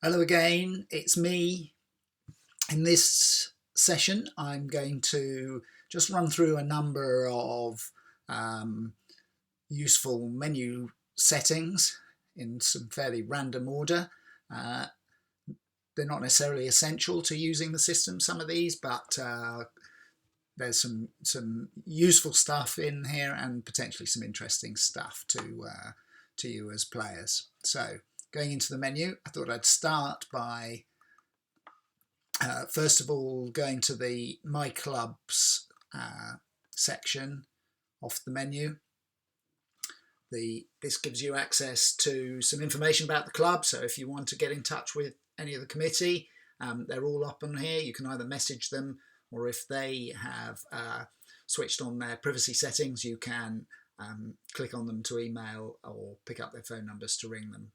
Hello again, it's me. In this session, I'm going to just run through a number of um, useful menu settings in some fairly random order. Uh, they're not necessarily essential to using the system, some of these, but there's some useful stuff in here and potentially some interesting stuff to you as players. So going into the menu, I thought I'd start by first of all, going to the My Clubs section off the menu. This gives you access to some information about the club. So if you want to get in touch with any of the committee, they're all up on here. You can either message them, or if they have switched on their privacy settings, you can click on them to email or pick up their phone numbers to ring them.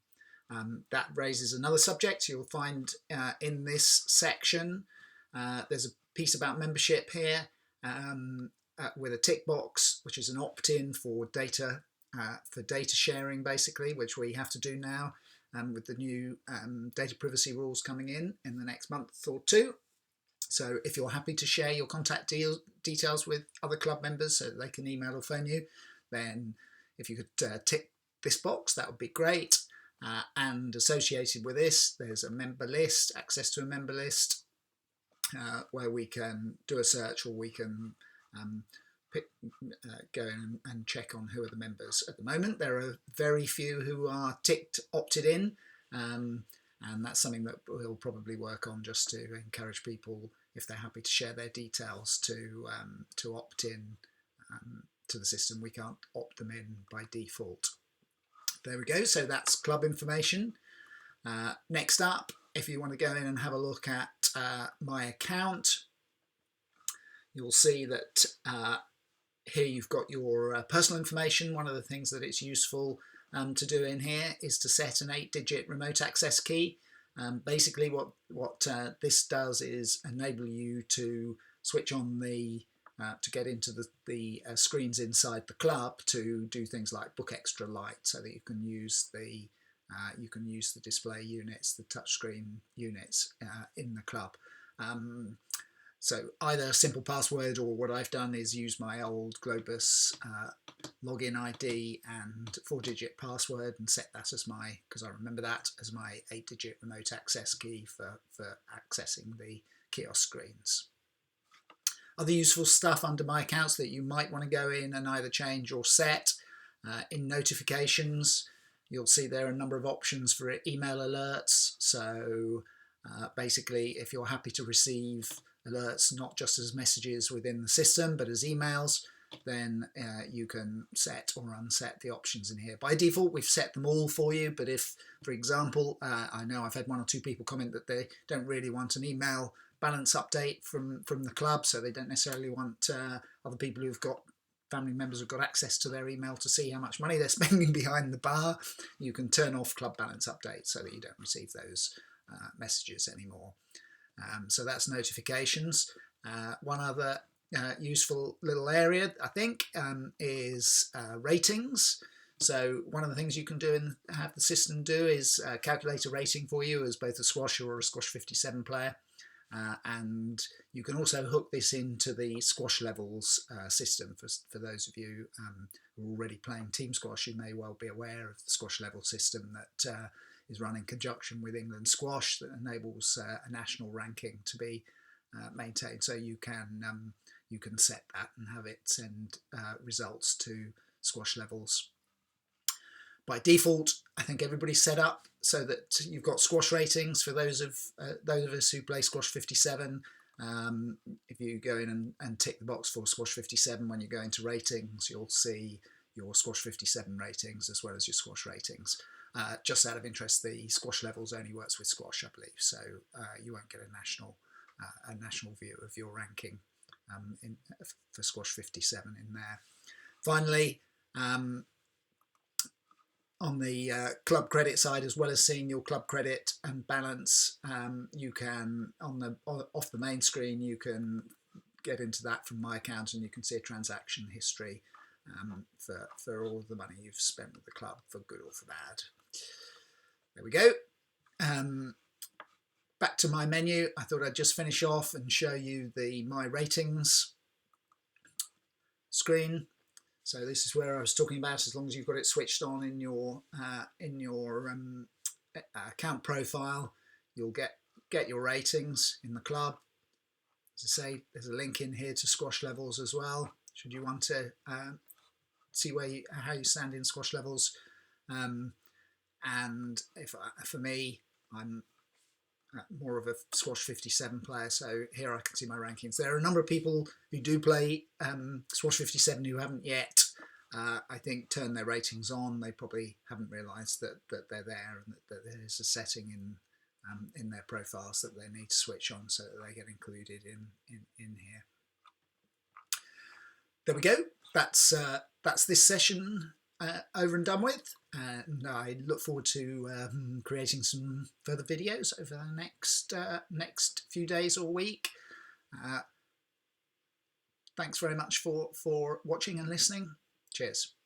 That raises another subject you'll find in this section. There's a piece about membership here with a tick box, which is an opt-in for data sharing, basically, which we have to do now with the new data privacy rules coming in the next month or two. So if you're happy to share your contact details with other club members so that they can email or phone you, then if you could tick this box, that would be great. And associated with this, there's a member list, access to a member list, where we can do a search, or we can go in and check on who are the members. At the moment, there are very few who are ticked opted in, and that's something that we'll probably work on, just to encourage people, if they're happy to share their details, to opt in to the system. We can't opt them in by default. There we go, so that's club information. Next up, if you want to go in and have a look at my account, you'll see that here you've got your personal information. One of the things that it's useful to do in here is to set an 8-digit remote access key. Basically what this does is enable you to switch on to get into the screens inside the club to do things like book extra light, so that you can use the display units, the touchscreen units in the club. So either a simple password, or what I've done is use my old Globus login ID and 4-digit password, and set that as my, because I remember that, as my 8-digit remote access key for accessing the kiosk screens. Other useful stuff under my accounts that you might want to go in and either change or set. In notifications, you'll see there are a number of options for email alerts. So basically, if you're happy to receive alerts not just as messages within the system, but as emails, then you can set or unset the options in here. By default, we've set them all for you, but if, for example, I know I've had one or two people comment that they don't really want an email balance update from the club, so they don't necessarily want other people who've got family members who've got access to their email to see how much money they're spending behind the bar. You can turn off club balance updates so that you don't receive those messages anymore. So that's notifications. One other useful little area, I think, is ratings. So one of the things you can do and have the system do is calculate a rating for you as both a squash or a squash 57 player. And you can also hook this into the squash levels system. For those of you who are already playing team squash, you may well be aware of the squash level system that is run in conjunction with England Squash, that enables a national ranking to be maintained. So you can set that and have it send results to squash levels. By default, I think everybody's set up so that you've got squash ratings for those of us who play squash 57. If you go in and tick the box for squash 57 when you go into ratings, you'll see your squash 57 ratings as well as your squash ratings. Just out of interest, the squash levels only works with squash, I believe, so you won't get a national view of your ranking for squash 57 in there. Finally, on the club credit side, as well as seeing your club credit and balance, you can, off the main screen, you can get into that from my account, and you can see a transaction history for all of the money you've spent with the club, for good or for bad. There we go. back to my menu, I thought I'd just finish off and show you the My Ratings screen. So this is where I was talking about. As long as you've got it switched on in your account profile, you'll get your ratings in the club. As I say, there's a link in here to squash levels as well, should you want to see how you stand in squash levels. And for me, I'm more of a squash 57 player, so here I can see my rankings. There are a number of people who do play squash 57 who haven't yet, I think, turned their ratings on. They probably haven't realised that they're there, and that there is a setting in their profiles that they need to switch on so that they get included in here. There we go. That's this session over and done with, and I look forward to creating some further videos over the next few days or week. Thanks very much for watching and listening. Cheers.